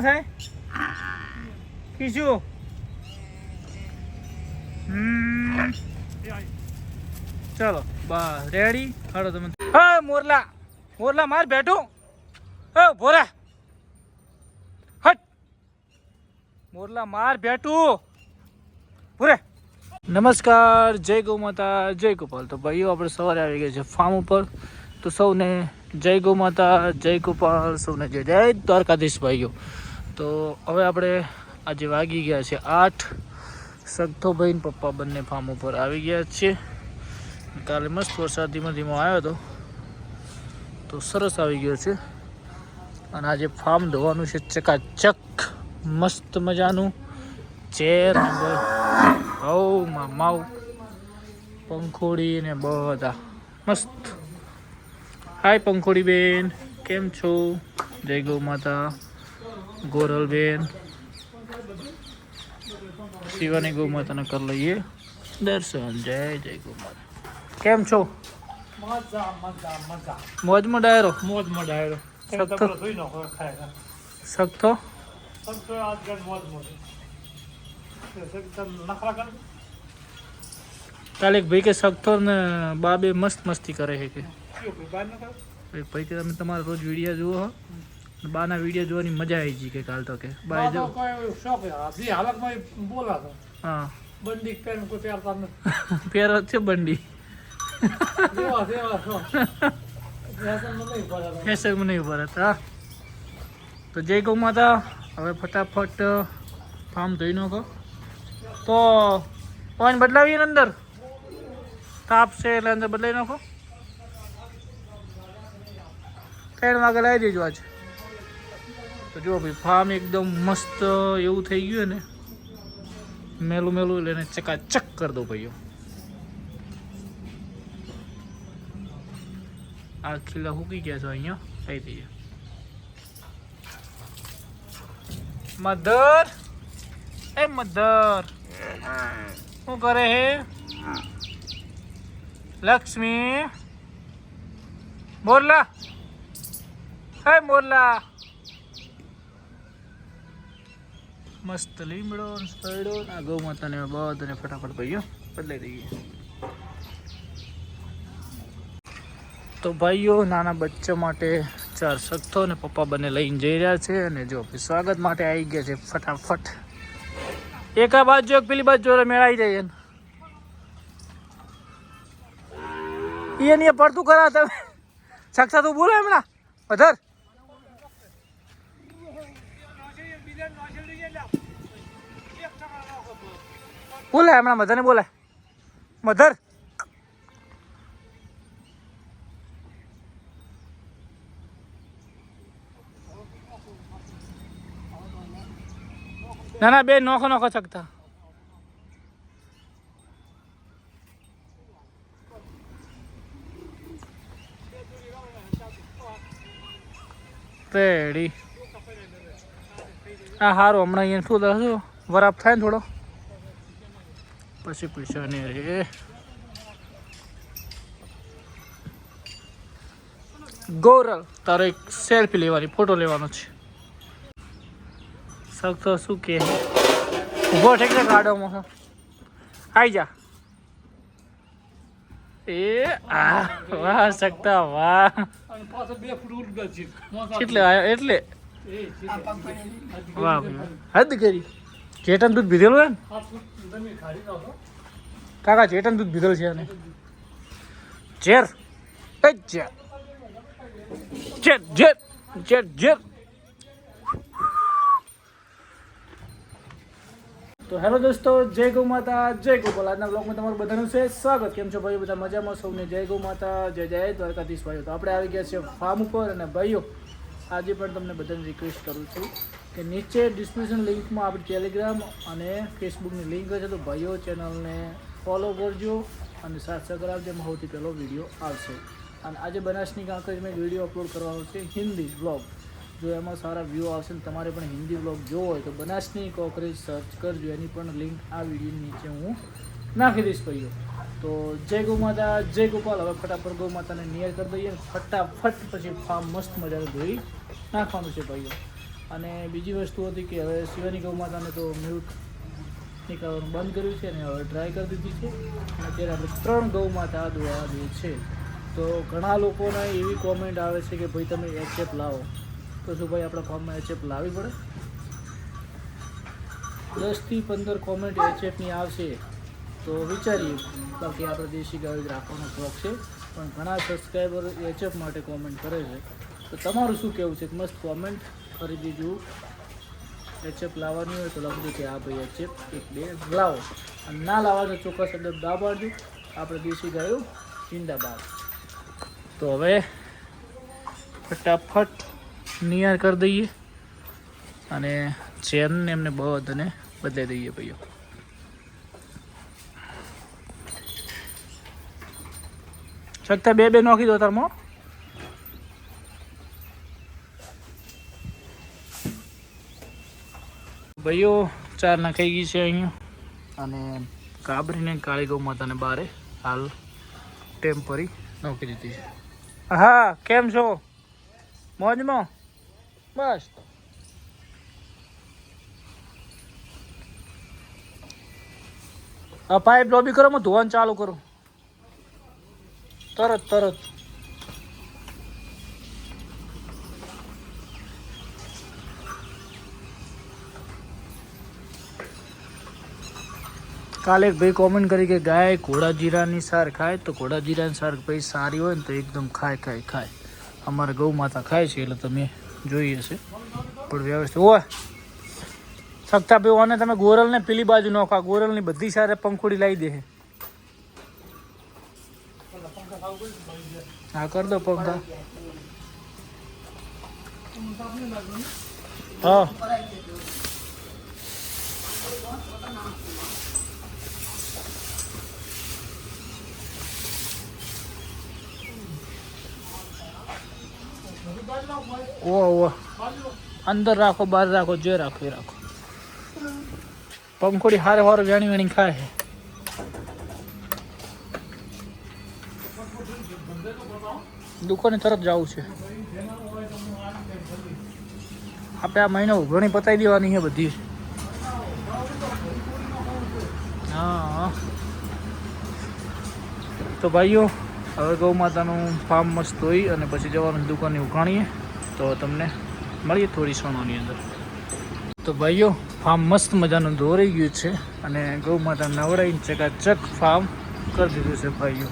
થાય કીશું ચલો બસ રેડી હાલો તમે હા મોરલા મોરલા માર બેઠું ભોરા હટ મોરલા માર બેઠું ભૂરે નમસ્કાર જય ગૌ માતા જય ગોપાલ તો ભાઈઓ આપણે સવારે આવી ગયા છે ફાર્મ ઉપર તો સૌને જય ગૌ માતા જય ગોપાલ સૌને જય જય દ્વારકાધીશ ભાઈઓ તો હવે આપણે આજે વાગી ગયા છે 8 સગથોભાઈ ને પપ્પા બંને ફાર્મ ઉપર આવી ગયા છે કાલે મસ્ત વરસાદ ધીમો ધીમો આવ્યો હતો તો સરસ આવી ગયો છે અને આજે ફાર્મ ધોવાનું છે ચકાચક મસ્ત મજાનું ચેર માવ પંખોડી ને બધા મસ્ત હાય પંખોડી બેન કેમ છો જય ગૌ માતા ગોરલ બેન શિવાની ગૌ માતાને કરી લઈએ દર્શન જય જય ગૌ માતા કેમ છો મોજમાં ડાયરો સખતો કાલે એક ભાઈ કે સખતો ને બાબે મસ્ત મસ્તી કરે છે કે ભાઈ કે તમે તમારા રોજ વિડીયો જુઓ હો બાના વિડીયો જોવાની મજા આવી ગઈ કે કાલ તો કે બાય જો હા બંડી પેન કોઈ પહેરતા નથી પહેર છે બંડી ફેશન નહીં ભરત હા તો જય ગૌ માતા હવે ફટાફટ ફાર્મ ધોઈ નાખો તો પાણી બદલાવીએ ને અંદર તાપ છે એટલે અંદર બદલાવી નાખો 3 વાગે લાવી દેજો આજે તો જુઓ ભાઈ ફાર્મ એકદમ મસ્ત એવું થઈ ગયું ને મેલું મેલું એટલે એને ચકાચક કરી દો ભાઈઓ આ ખીલા મૂકી ગયા છો અહીંયા થઈ દઈએ મધર એ મધર શું કરે હે લક્ષ્મી મોરલા હે મોરલા મસ્ત લીમડો સડો આ ગૌ માતાને બધાને ફટાફટ ભાઈઓ બદલાઈ દઈએ તો ભાઈઓ નાના બચ્ચા માટે 4 સખ્તો ને પપ્પા બંને લઈને જઈ રહ્યા છે અને જો સ્વાગત માટે આવી ગયા છે ફટાફટ એક આ બાજુ એક પેલી બાજુ જોડે મેળાઈ જાય એને પડતું કરા તમે સક્ષા તું બોલે હમણાં અધર બોલે હમણાં મધરને બોલે મધર ના ના બે નોખો નોખો શકતા રેડી હા સારું હમણાં અહીંયા શું દસો વરાપ થાય ને થોડો પછી પૈસા નહીં રે ગૌરવ તારો એક સેલ્ફી લેવાની ફોટો લેવાનો છે સખતો શું કે ઉભો ઠેક ને ગાડોમાં આવી જા એ આ વાહ સખતા વાહ એટલે એટલે વાહ હદ કરી ચેતન દૂધ પીધેલું એમ કાકા ચેતન દૂધ પીધેલું છે એને ઝેર ઝેર ઝેર ઝેર ઝેર ઝેર તો હેલો દોસ્તો જય ગૌ માતા જય ગોપાલ આજના બ્લોગમાં તમારું બધાનું છે સ્વાગત કેમ છો ભાઈઓ બધા મજામાં સૌને જય ગૌ માતા જય જય દ્વારકાધીશ ભાઈઓ તો આપણે આવી ગયા છીએ ફાર્મ ઉપર અને ભાઈઓ આજે પણ તમને બધાને રિક્વેસ્ટ કરું છું કે નીચે ડિસ્ક્રિપ્શન લિંકમાં આપણી ટેલિગ્રામ અને ફેસબુકની લિંક છે તો ભાઈઓ ચેનલને ફોલો કરજો અને સબસ્ક્રાઇબ જેમાં સૌથી પહેલો વિડીયો આવશે અને આજે બનાસની કાંકરીમાં વિડીયો અપલોડ કરવાનો છે હિન્દી બ્લોગ જો એમાં સારા વ્યૂ આવશે ને તમારે પણ હિન્દી બ્લોગ જોવો હોય તો બનાસની કોકરેજ સર્ચ કરજો એની પણ લિંક આ વિડીયોની નીચે હું નાખી દઈશ ભાઈઓ તો જય ગૌ માતા જય ગોપાલ હવે ફટાફટ ગૌ માતાને નિયર કરી દઈએ ફટાફટ પછી ફાર્મ મસ્ત મજાનું ધોઈ નાખવાનું છે ભાઈઓ અને બીજી વસ્તુ હતી કે હવે શિવાની ગૌ માતાને તો મ્યુટ નીકળવાનું બંધ કર્યું છે અને હવે ટ્રાય કરી દીધી છે. અને અત્યારે આપણે 3 ગૌ માતા દોવા દે છે. તો ઘણા લોકોને એવી કોમેન્ટ આવે છે કે ભાઈ તમે એચએફ લાવો, તો શું ભાઈ આપણા ફાર્મમાં એચએફ લાવવી પડે? 10 થી 15 કોમેન્ટ એચએફની આવશે તો વિચારીએ, બાકી આપણે દેશી ગાય રાખવાનો શોખ છે. પણ ઘણા સબસ્ક્રાઈબર એચએફ માટે કોમેન્ટ કરે છે, તો તમારું શું કહેવું છે? મસ્ત કોમેન્ટ કરી દીધું. એચએફ લાવવાની હોય તો લખજો કે હા ભાઈ એચએફ 1-2 લાવો, અને ના લાવવા તો ચોક્કસ શબ્દ દાબાડજો. આપણે દેશી ગાયો જિંદાબાદ. તો હવે ફટાફટ નિયર કરી દઈએ અને ચેનને એમને બધાને બદલાઈ દઈએ ભાઈઓ. શકતા 2 નોખી દો તારમાં. ભાઈઓ 4 નાખાઈ ગઈ છે અહીંયા, અને કાબરીને કાળી ગૌ માતાને બારે હાલ ટેમ્પરી નોખી દીધી છે. હા, કેમ છો? મોજમાં? બસ. આ પાઇપ લોબી કરો, હું ધોવાનું ચાલુ કરું તરત. કાલે એક ભાઈ કોમેન્ટ કરી કે ગાય ઘોડા જીરાની સાર ખાય, તો ઘોડા જીરાની સાર ભાઈ સારી હોય ને તો એકદમ ખાય. અમારે ગૌ માતા ખાય છે એટલે તમે જોઈ હશે. પણ વ્યવસ્થિત હોય શકતા ભાઈ, અને તમે ગોરલને પેલી બાજુ નોખા, ગોરલની બધી સારે પંખુડી લાવી દે. હા, કરી દો પંખા. હા, ઓહ અંદર રાખો, બહાર રાખો, જે રાખો એ રાખો. પંખોડી હારે વેણી ખાય છે. દુકાને તરત જવું છે આપણે. આ મહિનો ઘણી પતાવી દેવાની છે બધી. હા, તો ભાઈઓ હવે ગૌ માતાનું ફાર્મ મસ્ત ધોઈ અને પછી જવાનું દુકાને ઉઘાણીએ. તો તમને મળીએ થોડી ક્ષણોની અંદર. તો ભાઈઓ ફાર્મ મસ્ત મજાનું દોરાઈ ગયું છે અને ગૌ માતા નવડાઈને ચકાચક ફાર્મ કરી દીધું છે ભાઈઓ.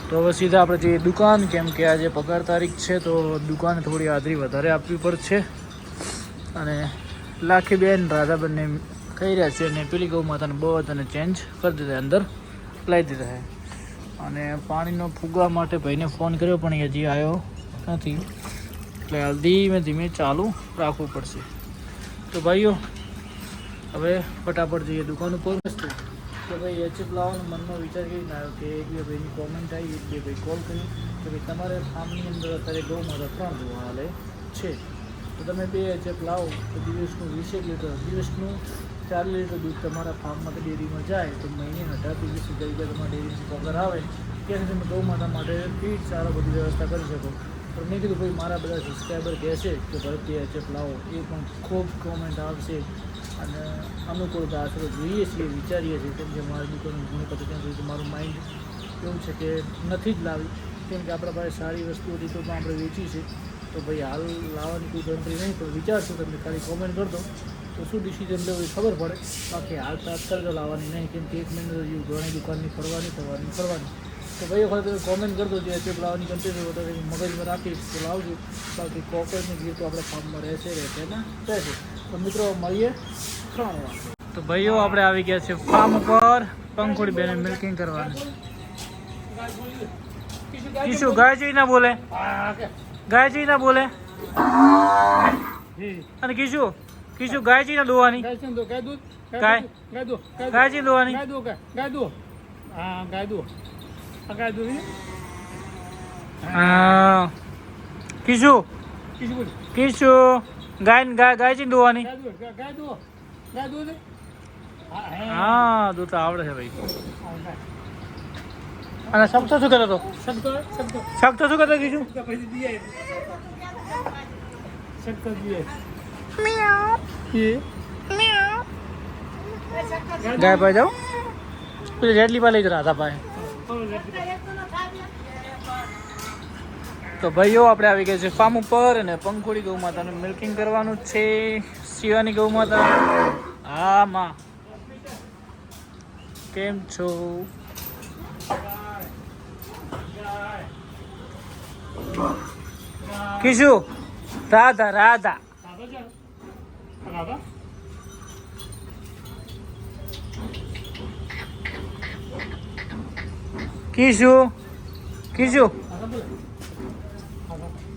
તો હવે સીધા આપણે જઈએ દુકાન, કેમ કે આજે પગાર તારીખ છે તો દુકાને થોડી હાજરી વધારે આપવી પડશે. અને લાખીબેન રાધાબેનને કહી રહ્યા છે અને પેલી ગૌ માતાને બધાને ચેન્જ કરી દીધા, અંદર લાવી દીધા છે. અને પાણીનો ફુગા માટે ભાઈને ફોન કર્યો પણ એ હજી આવ્યો નથી, એટલે ધીમે ધીમે ચાલુ રાખવું પડશે. તો ભાઈઓ હવે ફટાફટ જઈએ દુકાન ઉપર. તો ભાઈ એચએફ લાવવાનો મનમાં વિચાર કેવી ના આવ્યો કે 1-2 ભાઈની કોમેન્ટ આવી, 1-2 ભાઈ કોલ કર્યો કે ભાઈ તમારે ફાર્મની અંદર અત્યારે ગૌ માતા 3 જોવા હાલે છે, તો તમે 2 એચએફ લાવો તો દિવસનું 20 લીટર, દિવસનું 4 લીટર દૂધ તમારા ફાર્મમાંથી ડેરીમાં જાય તો મહિને 18-20 રૂપિયા તમારા ડેરીથી પગાર આવે. ત્યારે તમે ગૌ માતા માટે ફીડ સારા બધી વ્યવસ્થા કરી શકો. પણ મેં કીધું ભાઈ મારા બધા સબસ્ક્રાઈબર કહેશે કે ભાઈ 2 એચએફ લાવો, એ પણ ખૂબ કોમેન્ટ આવશે અને અનુકૂળતા આશરે જોઈએ છીએ, વિચારીએ છીએ. કેમ કે મારી દુકાન ઘણી પછી ત્યાં સુધી મારું માઇન્ડ એવું છે કે નથી જ લાવી, કેમ કે આપણા પાસે સારી વસ્તુઓ હતી તો પણ આપણે વેચી છે. તો ભાઈ હાલ લાવવાની કોઈ ગણતરી નહીં, પણ વિચારશું તમને ખાલી કોમેન્ટ કરી દો તો શું ડિસિઝન લેવું એ ખબર પડે. બાકી હાલ તાત્કાલિક તો લાવવાની નહીં, કેમ કે 1 મહિનો ઘણી દુકાનની ફરવાની. તો ભાઈ વખત તમે કોમેન્ટ કરી દો જે એચએફ લાવવાની ગમતી હોય તો મગજમાં રાખીશ તો લાવજો. બાકી કોકરની ગીર તો આપણા ફાર્મમાં રહેશે ને રહેશે. તો મિત્રો મળીએ 3 વાગે. તો ભાઈઓ આપણે આવી ગયા છે ફાર્મ ઉપર પંખુડી બેને મિલ્કિંગ કરવાનું. કિશુ ગાયજી ના બોલે, ગાયજી ના બોલે. અને કિશુ ગાયજી ના દોવાની, ગાયજી દોવાની. હા કિશુ ગાયજી દોવાની. હા દૂધ આવડે છે ભાઈ. અને શકતો શું કરતો હતો? શકતો શું કરતો કીધું? गाय पाए जाओ પેલી રેડલી પા લઈ જ રાધા પાસે તો ભાઈઓ આપણે આવી ગયા છે ફાર્મ ઉપર અને પંખોડી ગૌ માતાનું મિલ્કિંગ કરવાનું છે. શિવાની ગૌ માતા. હા માં કેમ છો? કિશુ રાધા રાધા કિશુ કિશુ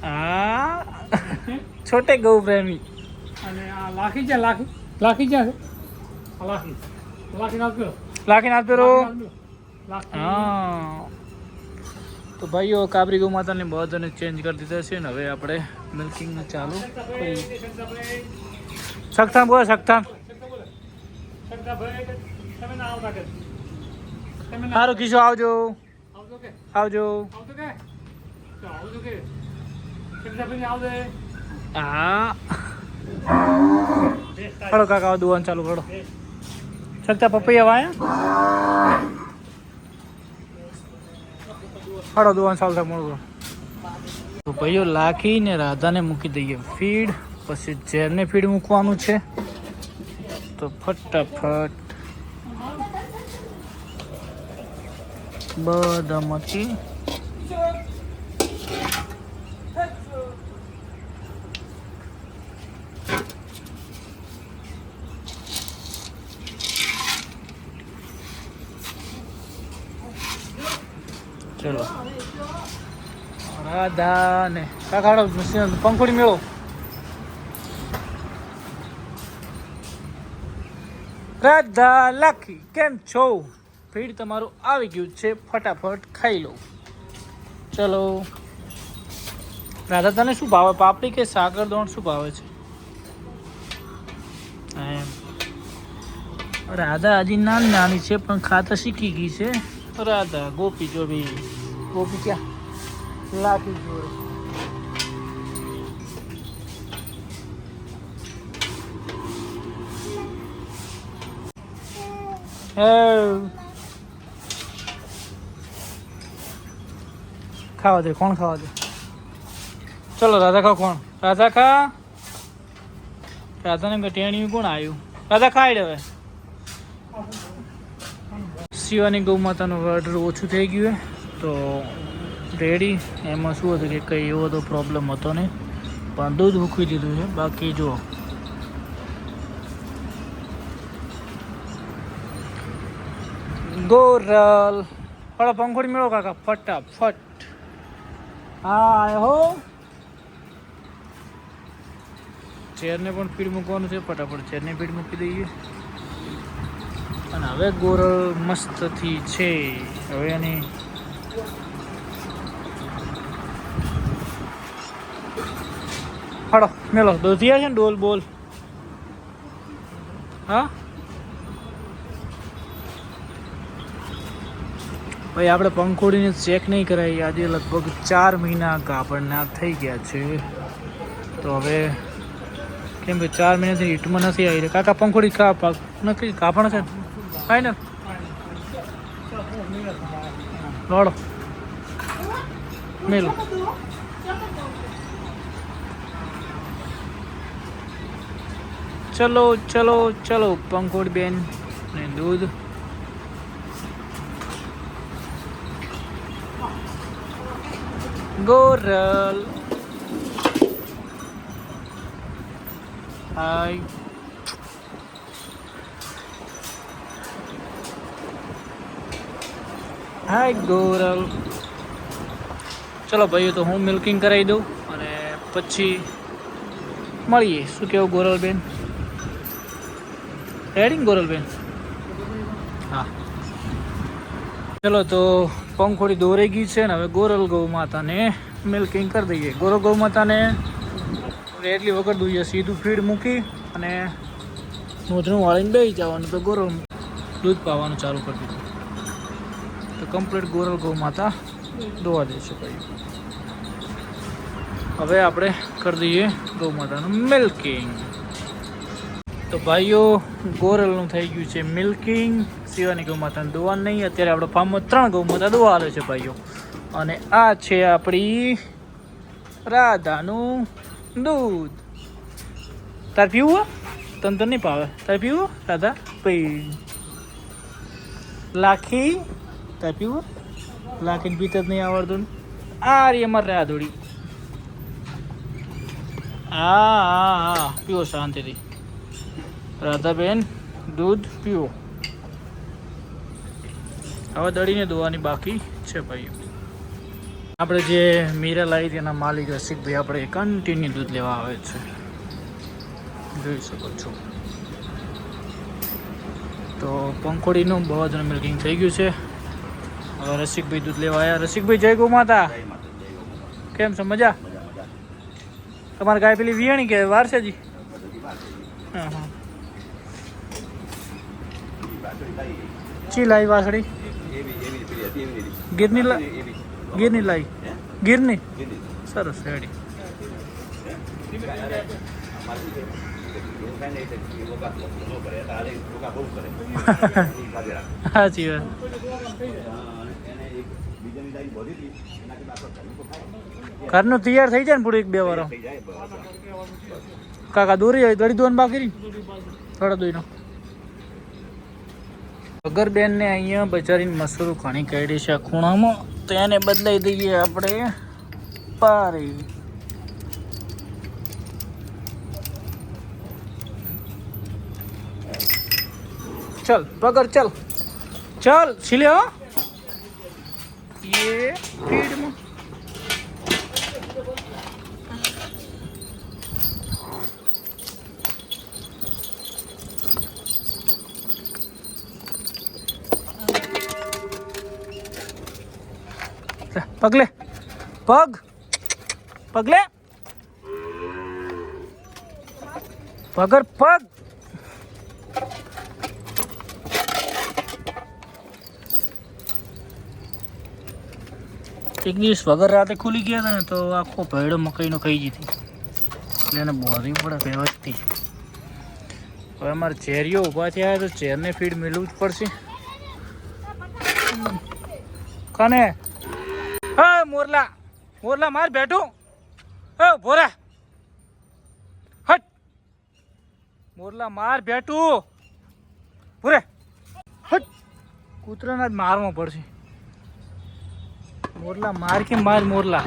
હા છોટે ગૌ પ્રેમી અને આ લાખી છે લાખી લાખી છે લાખી લાખી નાખ્યો લાખી નાથ પેરો લાખી હા. તો ભાઈઓ કાબરી ગૌ માતાને બધાને ચેન્જ કરી દીધા છે ને હવે આપણે મિલ્કિંગ ચાલુ કરી. સખતાન બોલો સખતાન. સારું કિશો આવજો આવજો. હા ખડો કાકા દુવાન ચાલુ કરો. સખતા પપૈયા વાયા ખડો દુવાન ચાલુ થાય મોડું. તો ભાઈઓ લાખી ને રાધાને મૂકી દઈએ ફીડ, પછી ઝેરને ફીડ મૂકવાનું છે. તો ફટાફટ બધામાંથી ચલો રાધા ને કાકાડો પંખોડી મેળો. રાધા લાખી કેમ છો? ફીડ તમારું આવી ગયું છે, ફટાફટ ખાઈ લો. ચલો રાધા તને શું ભાવે? પાપડી કે સાગર દોણ શું ભાવે છે? એમ રાધા હજી નાની નાની છે પણ ખાતા શીખી ગઈ છે. રાધા ગોપી જો ભી ગોપી ક્યાં લાખી જોડે. ખાવા દે કોણ ખાવા દે. ચલો રાધા ખા. કોણ રાધા ખા? રાધાને ટેણીયું કોણ આવ્યું? રાધા ખાઈ હવે. શિવાની ગૌ માતાનું ઓર્ડર ઓછું થઈ ગયું તો રેડી. એમાં શું હતું કે કંઈ એવો તો પ્રોબ્લેમ હતો નહીં, પણ દૂધ મૂકી દીધું છે. બાકી જુઓ ગોરલ થોડા પંખોડી મેળવો કાકા ફટાફટ. હા હો ચેરને પણ ફીડ મૂકવાનું છે. ફટાફટ ચેરને ફીડ મૂકી દઈએ. અને હવે ગોરલ મસ્તથી છે. હવે એની હડો મેલો દોધિયા છે ને ડોલ બોલ. હા ભાઈ આપણે પંખોડીને ચેક નહીં કરાવી. આજે લગભગ 4 મહિના ગાભણના થઈ ગયા છે. તો હવે કેમ કે 4 મહિનાથી હીટમાં નથી આવી રહી. કાકા પંખોડી નથી ગાભણ છે કાંઈ ને લોડો મેલો. ચલો ચલો ચલો પંખોડી બેન ને દૂધ. ગોરલ હાય. હાય ગોરલ. ચલો ભાઈઓ તો હું મિલ્કિંગ કરાવી દઉં અને પછી મળીએ. શું કહેવું ગોરલબેન? રેડી ગોરલબેન? હા ચલો તો પંખોડી દોરાઈ ગઈ છે ને હવે ગોરલ ગૌ માતાને મિલ્કિંગ કરી દઈએ. ગોરલ ગૌ માતાને એટલી વગર દઈએ સીધું ફીડ મૂકી અને મોઢું વાળીને બેસી જવાનું. તો ગોરલ દૂધ પાવાનું ચાલુ કરી દીધું. તો કમ્પ્લીટ ગોરલ ગૌ માતા દોવા દેશે ભાઈ. હવે આપણે કરી દઈએ ગૌ માતાનું મિલ્કિંગ. તો ભાઈઓ ગોરલનું થઈ ગયું છે મિલ્કિંગ. સિવાની ગૌ માતાનું દોવાનું નહીં. અત્યારે આપણે ફાર્મમાં 3 ગૌ માતા દોવા આવે છે ભાઈઓ. અને આ છે આપણી રાધાનું દૂધ. તાર પીવું? તને તો નહીં ભાવે. તાર પીવું રાધા? પી. લાખી તાર પીવું? લાખીને પીતા જ નહીં આવડતું. આ રી અમારે રાધોડી. હા પીવો શાંતિથી. રાધાબેન દૂધ પીવો. હવે દળીને દોવાની બાકી છે ભાઈઓ. આપણે જે મીરા લાવી તેના માલિક રસિકભાઈ આપણે કન્ટિન્યુ દૂધ લેવા આવે છે, જોઈ શકો છો. તો પંખોડીનું બહુ જ મિલ્કિંગ થઈ ગયું છે. હવે રસિકભાઈ દૂધ લેવા આવ્યા. રસિકભાઈ જય ગૌ માતા. કેમ છો? મજા? તમારે ગાય પેલી વિયાણી કે વાર છે જી? હા હા. ચી લાવી વાસળી? ગીરની લાવી. ગીરની સરસ રેડી. સાચી વાત. ઘરનું તૈયાર થઈ જાય ને પૂરું 1-2 વાર. કાકા દોરી આવી દોડી દોન બાકી થોડા દોઈનો. અગરબેન ને અહીંયા બજારીને મસૂરું ઘણી કાઢી છે ખૂણામાં, તો એને બદલાઈ દઈએ આપણે પારી. चल पकड़ चल चल छिले हो ये फीड में पगले पग पगले पगर पग. એક દિવસ વગર રાતે ખુલી ગયા હતા ને તો આખો ભેડો મકાઈનો ખાઈ જતી, એટલે એને બોધવી પડે વ્યવસ્થિત. હવે અમારે ઝેરીઓ ઊભા થયા તો ઝેરને ફીડ મેળવું જ પડશે. કને હા મોરલા મોરલા માર બેઠું. ભોરા હટ. મોરલા માર બેઠું. ભૂરે હટ. કૂતરાના જ મારવા પડશે. मोरला मार के मार मोरला.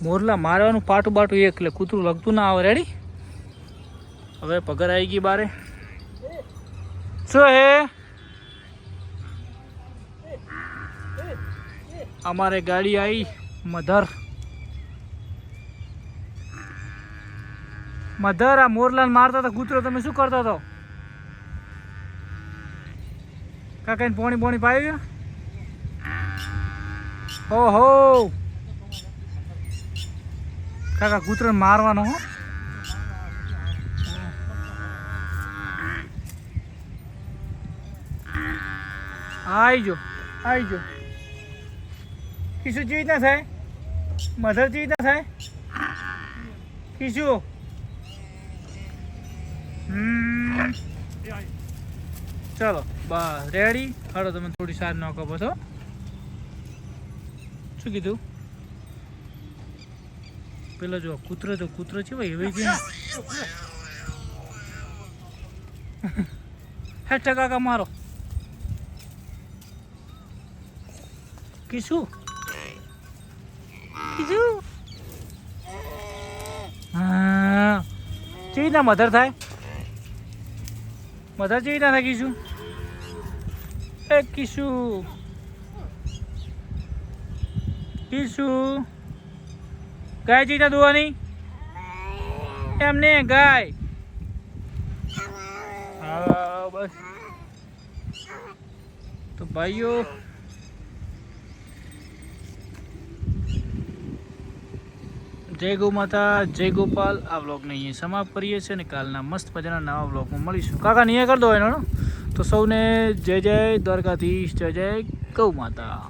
મોરલા મારવાનું પાટું બાટું એક, એટલે કૂતરું લગતું ના આવે. રેડી. હવે પગાર આવી ગઈ બારે. શું હે અમારે ગાડી આવી મધર. મધર આ મોરલાને મારતા હતા કૂતરો, તમે શું કરતા હતો? કાકાને પોણી પાવી? ઓહો કાકા કૂતરાને મારવાનો હો. આઈજો કીશું ચીજ ના થાય, મધર ચીજ ના થાય કીશું. ચલો બસ રેડી. હાલો તમે થોડી સાર નાખો બધો. શું કીધું? પેલો જો કૂતરો છે ભાઈ એવી છે. હેઠ કાકા મારો કીશું હા ચી ના મધર થાય. મધર ચી ના થાય કીશું. એ કીશું ગાય ચીટા દોવાની એમને ગાય. હા બસ. તો ભાઈઓ જય ગૌ માતા, જય ગોપાલ. આ વ્લોગને અહીંયા સમાપ્ત કરીએ છીએ અને કાલના મસ્ત મજાના નવા વ્લોગમાં મળીશું. કાકા નહીં કરી દો એનો. તો સૌને જય જય દ્વારકાધીશ, જય જય ગૌ માતા.